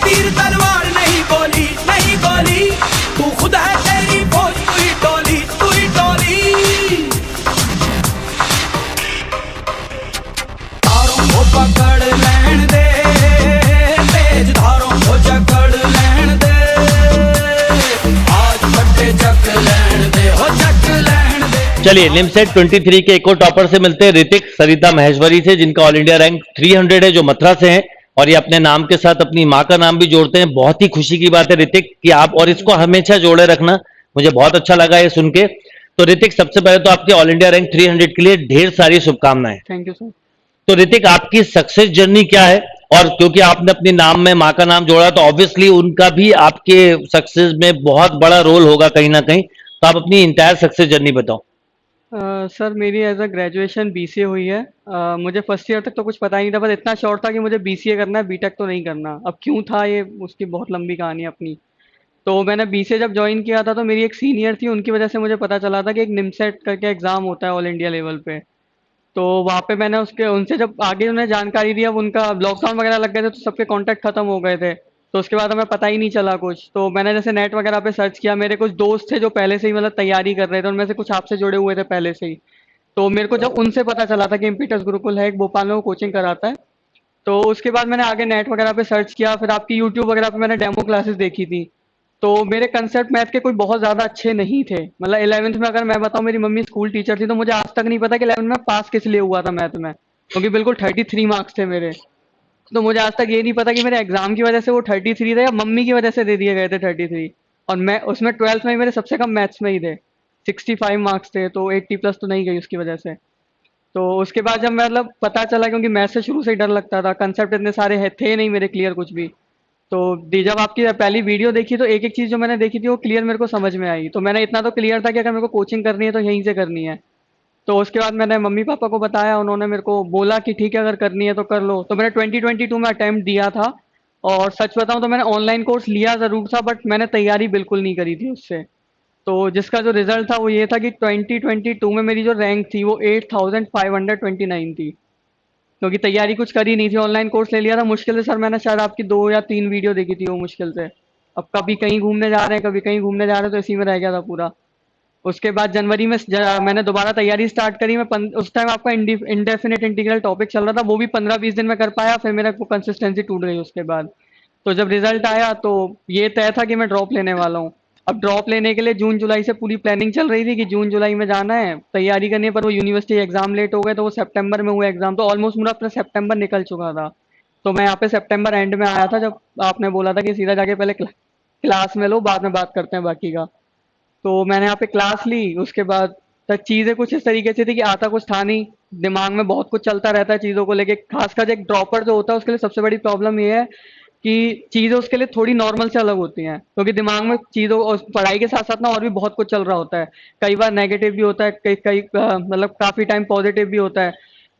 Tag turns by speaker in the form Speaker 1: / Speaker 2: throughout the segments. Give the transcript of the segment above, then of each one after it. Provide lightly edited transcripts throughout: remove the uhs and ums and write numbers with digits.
Speaker 1: तीर तलवार नहीं गोली, नहीं गोली, तू खुद है तेरी फौज, तू ही टोली, तू ही टोली। तारों को पकड़ लैण दे, तेज धारों को जकड़ लैण दे, आज फटे जक लैण दे, हो जक लैण दे।
Speaker 2: चलिए निमसेट 23 के एक और टॉपर से मिलते हैं, ऋतिक सरिता महेश्वरी से, जिनका ऑल इंडिया रैंक 300 है, जो मथुरा से हैं, और ये अपने नाम के साथ अपनी माँ का नाम भी जोड़ते हैं। बहुत ही खुशी की बात है ऋतिक कि आप, और इसको हमेशा जोड़े रखना, मुझे बहुत अच्छा लगा ये सुन के। तो ऋतिक, सबसे पहले तो आपके ऑल इंडिया रैंक 300 के लिए ढेर सारी शुभकामनाएं।
Speaker 3: Thank you sir.
Speaker 2: तो ऋतिक, आपकी सक्सेस जर्नी क्या है? और क्योंकि आपने अपने नाम में माँ का नाम जोड़ा, तो ऑब्वियसली उनका भी आपके सक्सेस में बहुत बड़ा रोल होगा कहीं ना कहीं। तो आप अपनी इंटायर सक्सेस जर्नी बताओ।
Speaker 3: सर मेरी एज अ ग्रेजुएशन बीसीए हुई है। मुझे फर्स्ट ईयर तक तो कुछ पता ही नहीं था, बस इतना श्योर था कि मुझे बीसीए करना है, बीटेक तो नहीं करना। अब क्यों था ये, उसकी बहुत लंबी कहानी है अपनी। तो मैंने बीसीए जब ज्वाइन किया था तो मेरी एक सीनियर थी, उनकी वजह से मुझे पता चला था कि एक निमसेट करके एग्ज़ाम होता है ऑल इंडिया लेवल पे। तो वहाँ पे मैंने उसके उनसे जब आगे उन्हें जानकारी दी, अब उनका लॉकडाउन वगैरह लग गए थे तो सबके कॉन्टैक्ट खत्म हो गए थे। तो उसके बाद हमें पता ही नहीं चला कुछ। तो मैंने जैसे नेट वगैरह पे सर्च किया, मेरे कुछ दोस्त थे जो पहले से ही मतलब तैयारी कर रहे थे, उनमें से कुछ आपसे जुड़े हुए थे पहले से ही। तो मेरे को जब उनसे पता चला था कि इम्पीटस गुरुकुल है, एक भोपाल में वो कोचिंग कराता है। तो उसके बाद मैंने आगे नेट वगैरह पे सर्च किया, फिर आपकी यूट्यूब वगैरह पे मैंने डेमो क्लासेस देखी थी। तो मेरे कंसेप्ट मैथ के कोई बहुत ज़्यादा अच्छे नहीं थे। मतलब 11th में अगर मैं बताऊँ, मेरी मम्मी स्कूल टीचर थी, तो मुझे आज तक नहीं पता कि 11th में पास किस लिए हुआ था मैथ में, क्योंकि बिल्कुल 33 मार्क्स थे मेरे। तो मुझे आज तक ये नहीं पता कि मेरे एग्जाम की वजह से वो 33 थे या मम्मी की वजह से दे दिए गए थे 33। और मैं उसमें 12th में ही मेरे सबसे कम मैथ्स में ही थे, 65 मार्क्स थे, तो 80 प्लस तो नहीं गई उसकी वजह से। तो उसके बाद जब मतलब पता चला, क्योंकि मैथ्स से शुरू से ही डर लगता था, कंसेप्ट इतने सारे थे नहीं मेरे क्लियर कुछ भी। तो जब आपकी पहली वीडियो देखी तो एक एक चीज़ जो मैंने देखी थी वो क्लियर मेरे को समझ में आई। तो मैंने इतना तो क्लियर था कि अगर मेरे को कोचिंग करनी है तो यहीं से करनी है। तो उसके बाद मैंने मम्मी पापा को बताया, उन्होंने मेरे को बोला कि ठीक है अगर करनी है तो कर लो। तो मैंने 2022 में अटेम्प्ट दिया था। और सच बताऊं तो मैंने ऑनलाइन कोर्स लिया ज़रूर था, बट मैंने तैयारी बिल्कुल नहीं करी थी उससे। तो जिसका जो रिजल्ट था वो ये था कि 2022 में मेरी जो रैंक थी वो 8529 थी, क्योंकि तैयारी कुछ करी नहीं थी, ऑनलाइन कोर्स ले लिया था मुश्किल से। सर मैंने शायद आपकी 2 या 3 वीडियो देखी थी वो मुश्किल से। अब कभी कहीं घूमने जा रहे हैं, कभी कहीं घूमने जा रहे हैं, तो इसी में रह गया था पूरा। उसके बाद जनवरी में मैंने दोबारा तैयारी स्टार्ट करी। उस टाइम आपका इंडेफिनिट इंटीग्रल टॉपिक चल रहा था, वो भी 15-20 दिन में कर पाया, फिर मेरा कंसिस्टेंसी टूट गई उसके बाद। तो जब रिजल्ट आया तो ये तय था कि मैं ड्रॉप लेने वाला हूँ। अब ड्रॉप लेने के लिए जून जुलाई से पूरी प्लानिंग चल रही थी कि जून जुलाई में जाना है, तैयारी करनी है, पर वो यूनिवर्सिटी एग्जाम लेट हो गए तो वो सितंबर में हुआ एग्जाम। तो ऑलमोस्ट मेरा अपना सितंबर निकल चुका था। तो मैं यहाँ पे सितंबर एंड में आया था, जब आपने बोला था कि सीधा जाके पहले क्लास में लो, बाद में बात करते हैं बाकी का। तो मैंने यहाँ पे क्लास ली। उसके बाद तक चीज़ें कुछ इस तरीके से थी कि आता कुछ था नहीं, दिमाग में बहुत कुछ चलता रहता है चीज़ों को लेके। खासकर एक ड्रॉपर जो होता है उसके लिए सबसे बड़ी प्रॉब्लम ये है कि चीज़ें उसके लिए थोड़ी नॉर्मल से अलग होती हैं, क्योंकि दिमाग में चीज़ों और पढ़ाई के साथ साथ ना और भी बहुत कुछ चल रहा होता है। कई बार नेगेटिव भी होता है, कई कई मतलब काफ़ी टाइम पॉजिटिव भी होता है।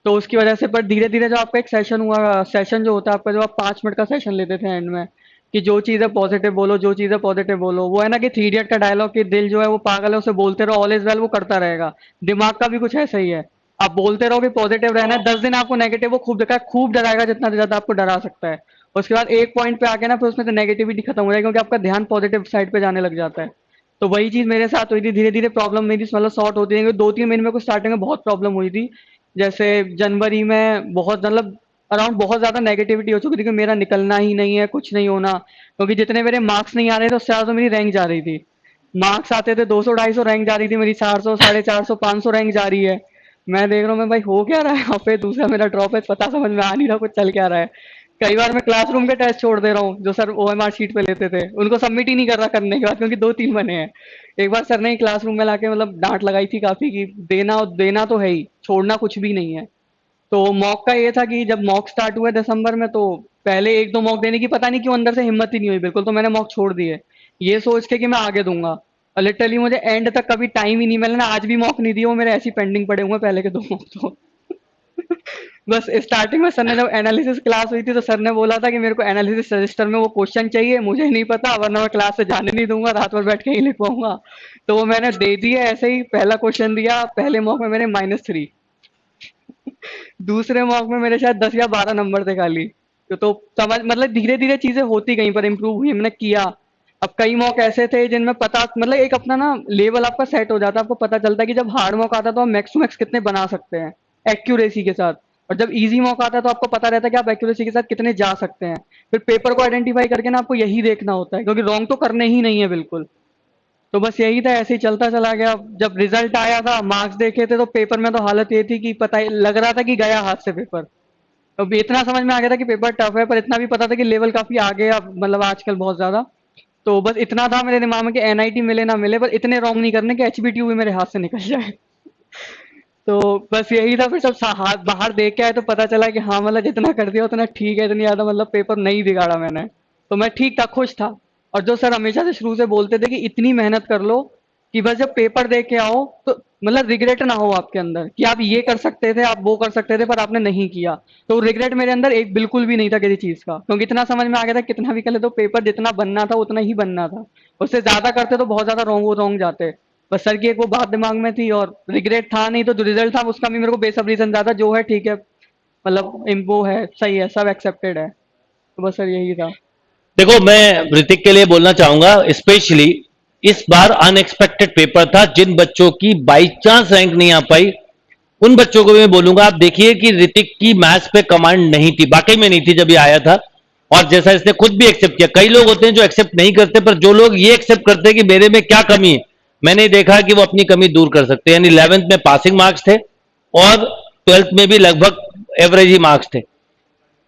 Speaker 3: तो उसकी वजह से पर धीरे धीरे जो आपका एक सेशन हुआ, सेशन जो होता है आपका, जो आप 5 मिनट का सेशन लेते थे एंड में, कि जो चीज़ है पॉजिटिव बोलो, जो चीज़ है पॉजिटिव बोलो। वो है ना कि थ्री इडियट का डायलॉग कि दिल जो है वो पागल है, उसे बोलते रहो ऑल इज वेल, वो करता रहेगा। दिमाग का भी कुछ ऐसा ही है। आप बोलते रहो कि पॉजिटिव रहना है, 10 दिन आपको नेगेटिव वो खूब डराएगा जितना ज़्यादा आपको डरा सकता है। उसके बाद एक पॉइंट पे आके ना फिर उसमें से नेगेटिविटी खत्म हो जाएगी, क्योंकि आपका ध्यान पॉजिटिव साइड पे जाने लग जाता है। तो वही चीज़ मेरे साथ हुई थी। धीरे धीरे प्रॉब्लम मेरी मतलब सॉर्ट होती है। 2-3 महीने में कुछ स्टार्टिंग में बहुत प्रॉब्लम हुई थी। जैसे जनवरी में बहुत मतलब अराउंड बहुत ज़्यादा नेगेटिविटी हो चुकी थी कि मेरा निकलना ही नहीं है, कुछ नहीं होना, क्योंकि जितने मेरे मार्क्स नहीं आ रहे थे उससे ज़्यादा तो मेरी रैंक जा रही थी। मार्क्स आते थे 200-250, रैंक जा रही थी मेरी 400, 450, 500 रैंक जा रही है। मैं देख रहा हूँ मैं भाई हो क्या रहा है यहाँ पे, दूसरा मेरा ड्रॉप है, पता समझ में आ नहीं रहा कुछ चल क्या रहा है। कई बार मैं क्लासरूम के टेस्ट छोड़ दे रहा हूँ जो सर ओएमआर शीट पे लेते थे, उनको सबमिट ही नहीं कर रहा करने के बाद, क्योंकि 2-3 बने हैं। एक बार सर ने क्लासरूम में लाके मतलब डांट लगाई थी काफी कि देना देना तो है ही, छोड़ना कुछ भी नहीं है। तो मॉक का ये था कि जब मॉक स्टार्ट हुए दिसंबर में, तो पहले 1-2 मॉक देने की पता नहीं क्यों अंदर से हिम्मत ही नहीं हुई बिल्कुल, तो मैंने मॉक छोड़ दिए ये सोच के कि मैं आगे दूंगा। और लिटरली मुझे एंड तक कभी टाइम ही नहीं मिला ना, आज भी मॉक नहीं दिए, वो मेरे ऐसे ही पेंडिंग पड़े हुए हैं पहले के 2 मॉक तो। बस स्टार्टिंग में सर ने जब एनालिसिस क्लास हुई थी तो सर ने बोला था कि मेरे को एनालिसिस रजिस्टर में वो क्वेश्चन चाहिए, मुझे नहीं पता वरना मैं क्लास से जाने नहीं दूंगा, रात भर बैठ के ही लिखवाऊंगा। तो वो मैंने दे दिया ऐसे ही। पहला क्वेश्चन दिया, पहले मॉक में मेरे -3, दूसरे मॉक में मेरे शायद 10 या 12 नंबर थे खाली। तो समझ मतलब धीरे धीरे चीजें होती गई, पर इम्प्रूव हुई, हमने किया। अब कई मॉक ऐसे थे जिनमें पता मतलब एक अपना ना लेवल आपका सेट हो जाता है, आपको पता चलता है कि जब हार्ड मॉक आता है तो आप मैक्स टू मैक्स कितने बना सकते हैं एक्यूरेसी के साथ, और जब इजी मॉक आता है तो आपको पता रहता है कि आप एक्यूरेसी के साथ कितने जा सकते हैं। फिर पेपर को आइडेंटिफाई करके ना आपको यही देखना होता है, क्योंकि रॉन्ग तो करने ही नहीं है बिल्कुल। तो बस यही था, ऐसे ही चलता चला गया। जब रिजल्ट आया था, मार्क्स देखे थे, तो पेपर में तो हालत ये थी कि पता ही लग रहा था कि गया हाथ से पेपर। अब इतना समझ में आ गया था कि पेपर टफ है, पर इतना भी पता था कि लेवल काफी आगे है अब, मतलब आजकल बहुत ज्यादा। तो बस इतना था मेरे दिमाग में कि एनआईटी मिले ना मिले, पर इतने रॉन्ग नहीं करने कि एचबीटीयू भी मेरे हाथ से निकल जाए। तो बस यही था। फिर सब हाथ बाहर देख के आए तो पता चला कि हाँ मतलब जितना कर दिया उतना ठीक है, इतनी ज्यादा मतलब पेपर नहीं बिगाड़ा मैंने। तो मैं ठीक था, खुश था। और जो सर हमेशा से शुरू से बोलते थे कि इतनी मेहनत कर लो कि बस जब पेपर दे के आओ तो मतलब रिग्रेट ना हो आपके अंदर कि आप ये कर सकते थे, आप वो कर सकते थे, पर आपने नहीं किया। तो रिग्रेट मेरे अंदर एक बिल्कुल भी नहीं था किसी चीज का, क्योंकि इतना समझ में आ गया था कितना भी कर ले तो पेपर जितना बनना था उतना ही बनना था। उससे ज्यादा करते तो बहुत ज्यादा रॉन्ग रॉन्ग जाते। बस सर की एक वो बात दिमाग में थी, और रिग्रेट था नहीं, तो जो रिजल्ट था उसका भी मेरे को बेसब्री से इंतजार था। जो है ठीक है, मतलब वो है, सही है, सब एक्सेप्टेड है। तो बस सर यही था।
Speaker 2: देखो, मैं ऋतिक के लिए बोलना चाहूंगा, स्पेशली इस बार अनएक्सपेक्टेड पेपर था। जिन बच्चों की बाई चांस रैंक नहीं आ पाई, उन बच्चों को भी मैं बोलूंगा, आप देखिए कि ऋतिक की मैथ्स पे कमांड नहीं थी, वाकई में नहीं थी जब ये आया था। और जैसा इसने खुद भी एक्सेप्ट किया, कई लोग होते हैं जो एक्सेप्ट नहीं करते, पर जो लोग ये एक्सेप्ट करते हैं कि मेरे में क्या कमी है, मैंने देखा कि वो अपनी कमी दूर कर सकते हैं। यानी 11th में पासिंग मार्क्स थे और 12th में भी लगभग एवरेज ही मार्क्स थे।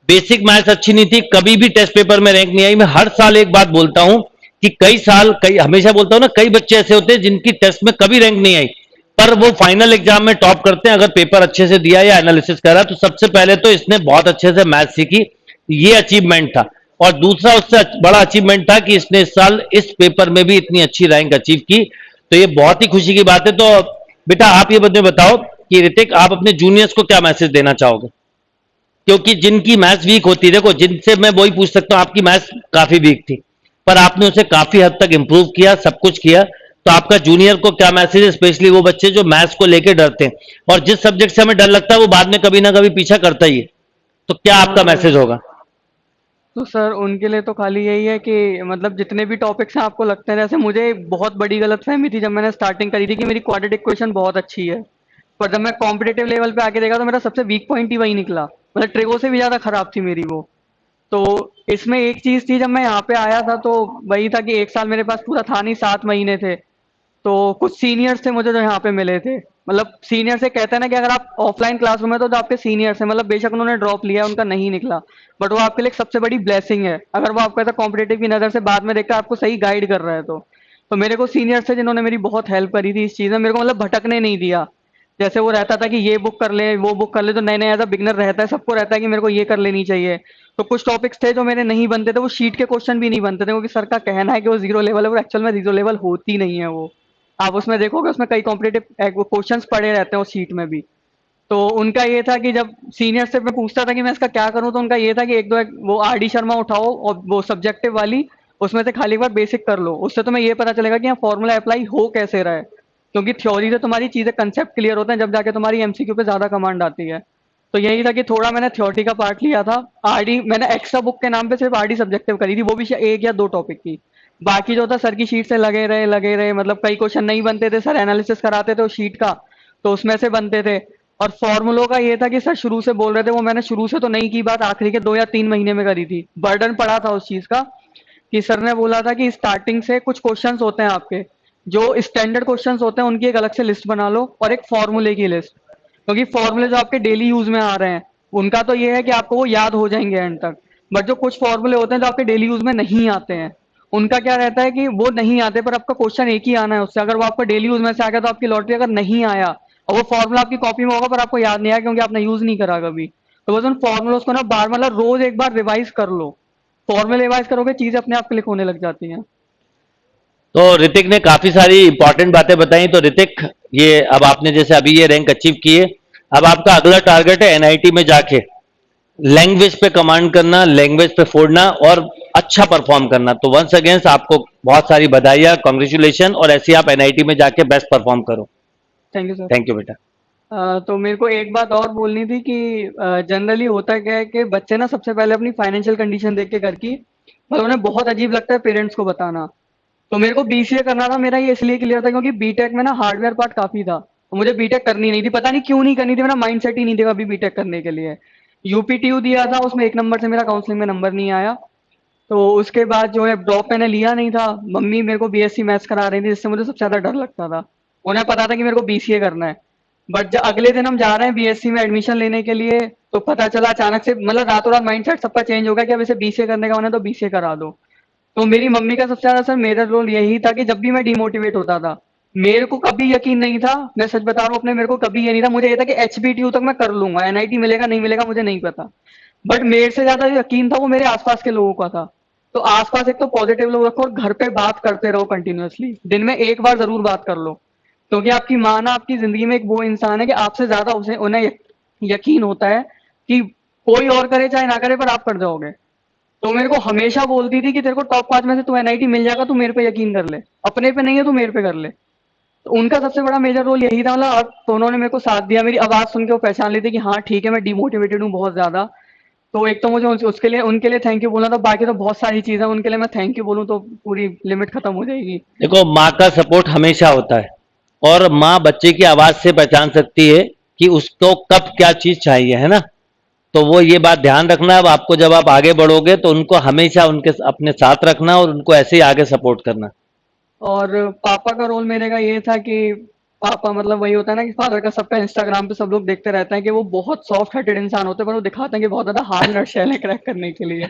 Speaker 2: बेसिक मैथ्स अच्छी नहीं थी, कभी भी टेस्ट पेपर में रैंक नहीं आई। मैं हर साल एक बात बोलता हूं कि कई हमेशा बोलता हूं ना, कई बच्चे ऐसे होते हैं जिनकी टेस्ट में कभी रैंक नहीं आई, पर वो फाइनल एग्जाम में टॉप करते हैं अगर पेपर अच्छे से दिया या एनालिसिस करा। तो सबसे पहले तो इसने बहुत अच्छे से मैथ सीखी, ये अचीवमेंट था। और दूसरा उससे बड़ा अचीवमेंट था कि इसने इस साल इस पेपर में भी इतनी अच्छी रैंक अचीव की, तो ये बहुत ही खुशी की बात है। तो बेटा, आप ये बताओ कि ऋतिक, आप अपने जूनियर्स को क्या मैसेज देना चाहोगे? क्योंकि जिनकी मैथ्स वीक होती है, देखो, जिनसे मैं वही पूछ सकता हूं, आपकी मैथ्स काफी वीक थी, पर आपने उसे काफी हद तक इंप्रूव किया, सब कुछ किया। तो आपका जूनियर को क्या मैसेज है, स्पेशली वो बच्चे जो मैथ्स को लेकर डरते हैं, और जिस सब्जेक्ट से हमें डर लगता है वो बाद में कभी ना कभी पीछा करता ही है, तो क्या आपका
Speaker 3: हाँ,
Speaker 2: मैसेज होगा?
Speaker 3: तो सर उनके लिए तो खाली यही है कि मतलब जितने भी टॉपिक्स हैं आपको लगते हैं, जैसे मुझे बहुत बड़ी गलतफहमी थी जब मैंने स्टार्टिंग करी थी कि मेरी क्वाड्रेटिक इक्वेशन बहुत अच्छी है, पर जब मैं कॉम्पिटेटिव लेवल पे आके देखा तो मेरा सबसे वीक पॉइंट ही वही निकला। मतलब ट्रिगो से भी ज्यादा खराब थी मेरी वो। तो इसमें एक चीज थी, जब मैं यहाँ पे आया था तो वही था कि एक साल मेरे पास पूरा था नहीं, 7 महीने थे। तो कुछ सीनियर्स थे मुझे जो यहाँ पे मिले थे, मतलब सीनियर से कहते हैं ना कि अगर आप ऑफलाइन क्लासरूम में तो जो आपके सीनियर्स हैं, मतलब बेशक उन्होंने ड्रॉप लिया, उनका नहीं निकला, बट वो आपके लिए एक सबसे बड़ी ब्लेसिंग है अगर वो आपको ऐसा कॉम्पिटेटिव की नजर से बाद में देखकर आपको सही गाइड कर रहा है। तो मेरे को सीनियर्स थे जिन्होंने मेरी बहुत हेल्प करी थी इस चीज में, मेरे को मतलब भटकने नहीं दिया। जैसे वो रहता था कि ये बुक कर ले, वो बुक कर ले, तो नए नए एज अ बिगनर रहता है, सबको रहता है कि मेरे को ये कर लेनी चाहिए। तो कुछ टॉपिक्स थे जो मेरे नहीं बनते थे, वो शीट के क्वेश्चन भी नहीं बनते थे, क्योंकि सर का कहना है कि वो जीरो लेवल है, वो एक्चुअल में जीरो लेवल होती नहीं है वो। आप उसमें देखोगे उसमें कई कॉम्पिटेटिव क्वेश्चंस पड़े रहते हैं उस शीट में भी। तो उनका ये था कि जब सीनियर से मैं पूछता था कि मैं इसका क्या करूं, तो उनका ये था कि वो आर डी शर्मा उठाओ और वो सब्जेक्टिव वाली, उसमें से खाली एक बार बेसिक कर लो, उससे तुम्हें ये पता चलेगा कि यहाँ फॉर्मूला अप्लाई हो कैसे रहा है। क्योंकि थ्योरी से तुम्हारी चीजें कंसेप्ट क्लियर होते हैं, जब जाके तुम्हारी एमसीक्यू पे ज्यादा कमांड आती है। तो यही था कि थोड़ा मैंने थ्योरी का पार्ट लिया था। आरडी मैंने एक्स्ट्रा बुक के नाम पे सिर्फ आरडी सब्जेक्टिव करी थी, वो भी एक या दो टॉपिक की। बाकी जो था सर की शीट से लगे रहे, मतलब कई क्वेश्चन नहीं बनते थे, सर एनालिसिस कराते थे उस शीट का, तो उसमें से बनते थे। और फॉर्मूलों का ये था कि सर शुरू से बोल रहे थे, वो मैंने शुरू से तो नहीं की, बात आखिरी के 2 या 3 महीने में करी थी। बर्डन पड़ा था उस चीज का कि सर ने बोला था कि स्टार्टिंग से कुछ क्वेश्चंस होते हैं आपके, जो स्टैंडर्ड क्वेश्चंस होते हैं उनकी एक अलग से लिस्ट बना लो, और एक फॉर्मूले की लिस्ट। क्योंकि फॉर्मूले जो आपके डेली यूज में आ रहे हैं उनका तो ये है कि आपको वो याद हो जाएंगे एंड तक। बट जो कुछ फॉर्मूले होते हैं जो आपके डेली यूज में नहीं आते हैं, उनका क्या रहता है कि वो नहीं आते, पर आपका क्वेश्चन एक ही आना है उससे। अगर वो आपको डेली यूज में से आ गया तो आपकी लॉटरी, अगर नहीं आया और वो फॉर्मूला आपकी कॉपी में होगा पर आपको याद नहीं आया क्योंकि आपने यूज नहीं करा कभी, तो बस उन फॉर्मूलों को ना बार मतलब रोज एक बार रिवाइज कर लो। फॉर्मूले रिवाइज करोगे चीजें अपने आप क्लिक होने लग जाती हैं।
Speaker 2: तो ऋतिक ने काफी सारी इंपॉर्टेंट बातें बताई। तो ऋतिक, ये अब आपने जैसे अभी ये रैंक अचीव की है, अब आपका अगला टारगेट है एनआईटी में जाके लैंग्वेज पे कमांड करना, लैंग्वेज पे फोड़ना और अच्छा परफॉर्म करना। तो वंस अगेन आपको बहुत सारी बधाइयाँ, कॉन्ग्रेचुलेशन, और ऐसे ही आप एनआईटी में जाके बेस्ट परफॉर्म करो।
Speaker 3: Thank you sir.
Speaker 2: Thank you बेटा।
Speaker 3: तो मेरे को एक बात और बोलनी थी कि जनरली होता क्या है कि बच्चे ना सबसे पहले अपनी फाइनेंशियल कंडीशन देख के घर की, मतलब उन्हें बहुत अजीब लगता है पेरेंट्स को बताना। तो मेरे को बीसीए करना था, मेरा ये इसलिए क्लियर था क्योंकि बीटेक में ना हार्डवेयर पार्ट काफी था, तो मुझे बीटेक करनी नहीं थी, पता नहीं क्यों नहीं करनी थी, मेरा माइंडसेट ही नहीं था अभी बीटेक करने के लिए। यूपीटीयू दिया था, उसमें 1 नंबर से मेरा काउंसलिंग में नंबर नहीं आया। तो उसके बाद जो है ड्रॉप मैंने लिया नहीं था। मम्मी मेरे को बीएससी मैथ्स करा रही थी, जिससे मुझे सबसे ज्यादा डर लगता था। उन्हें पता था कि मेरे को बीसीए करना है। बट जब अगले दिन हम जा रहे हैं बीएससी में एडमिशन लेने के लिए, तो पता चला अचानक से, मतलब रातों रात माइंडसेट सबका चेंज हो गया कि अब इसे बीसीए करने का मन है तो बीसीए करा दो। तो मेरी मम्मी का सबसे ज्यादा सर मेरा रोल यही था कि जब भी मैं डिमोटिवेट होता था, मेरे को कभी यकीन नहीं था, मैं सच बता रहा हूँ अपने, मेरे को कभी ये नहीं था, मुझे ये था कि एचबीटीयू तक मैं कर लूंगा, एनआईटी मिलेगा नहीं मिलेगा मुझे नहीं पता। बट मेरे से ज्यादा जो यकीन था वो मेरे आसपास के लोगों का था। तो आसपास एक तो पॉजिटिव लोग रखो और घर पे बात करते रहो कंटिन्यूअसली, दिन में एक बार जरूर बात कर लो। क्योंकि आपकी माँ ना आपकी जिंदगी में एक वो इंसान है कि आपसे ज्यादा उसे उन्हें यकीन होता है कि कोई और करे चाहे ना करे पर आप कर जाओगे। तो मेरे को हमेशा बोलती थी कि तेरे को टॉप 5 में से तू एनआईटी मिल जाएगा, तू मेरे पे यकीन कर ले, अपने पे नहीं है तू मेरे पे कर ले। तो उनका सबसे बड़ा मेजर रोल यही था, मतलब अब तो उन्होंने मेरे को साथ दिया, मेरी आवाज सुन के वो पहचान लेते कि हाँ ठीक है मैं डिमोटिवेटेड हूँ बहुत ज्यादा। तो एक तो मुझे उसके लिए उनके लिए थैंक यू बोलना था, बाकी तो बहुत सारी चीजें उनके लिए मैं थैंक यू बोलूँ तो पूरी लिमिट खत्म हो जाएगी।
Speaker 2: देखो, माँ का सपोर्ट हमेशा होता है, और माँ बच्चे की आवाज से पहचान सकती है कि उसको कब क्या चीज चाहिए, है ना। तो वो ये बात ध्यान रखना, अब आपको जब आप आगे बढ़ोगे तो उनको हमेशा उनके अपने साथ रखना और उनको ऐसे ही आगे सपोर्ट करना।
Speaker 3: और पापा का रोल मेरे का ये था कि पापा मतलब वही होता है ना कि फादर का सबका इंस्टाग्राम पे सब लोग देखते रहते हैं कि वो बहुत सॉफ्ट हार्टेड इंसान होते हैं, पर वो दिखाते हैं कि बहुत ज्यादा हार्ड नट शेल है क्रैक करने के लिए।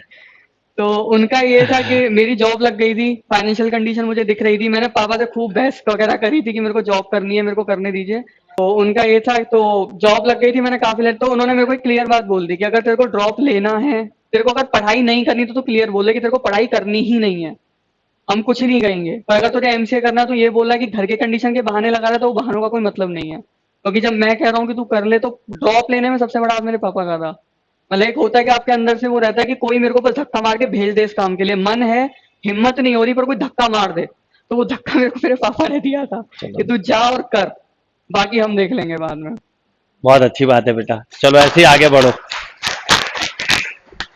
Speaker 3: तो उनका ये था कि मेरी जॉब लग गई थी, फाइनेंशियल कंडीशन मुझे दिख रही थी, मैंने पापा से खूब बहस वगैरह करी थी कि मेरे को जॉब करनी है, मेरे को करने दीजिए। तो उनका ये था, तो जॉब लग गई थी, मैंने काफी लेट, तो उन्होंने मेरे को एक क्लियर बात बोल दी कि अगर तेरे को ड्रॉप लेना है, तेरे को अगर पढ़ाई नहीं करनी तो क्लियर बोले कि तेरे को पढ़ाई करनी ही नहीं है, हम कुछ नहीं कहेंगे। पर अगर तुझे एमसीए करना है तो ये बोला कि घर के कंडीशन के बहाने लगा रहा है, तो वो बहानों का कोई मतलब नहीं है। क्योंकि जब मैं कह रहा हूँ कि तू कर ले, तो ड्रॉप लेने में सबसे बड़ा हाथ मेरे पापा का था। मतलब एक होता है कि आपके अंदर से वो रहता है कि कोई मेरे को बस धक्का मार के भेज दे इस काम के लिए, मन है, हिम्मत नहीं हो रही पर कोई धक्का मार दे, तो वो धक्का मेरे को मेरे पापा ने दिया था कि
Speaker 2: चलो,
Speaker 3: तू जा और कर, बाकी हम देख लेंगे बाद में।
Speaker 2: बहुत अच्छी बात है बेटा, चलो ऐसे ही आगे बढ़ो।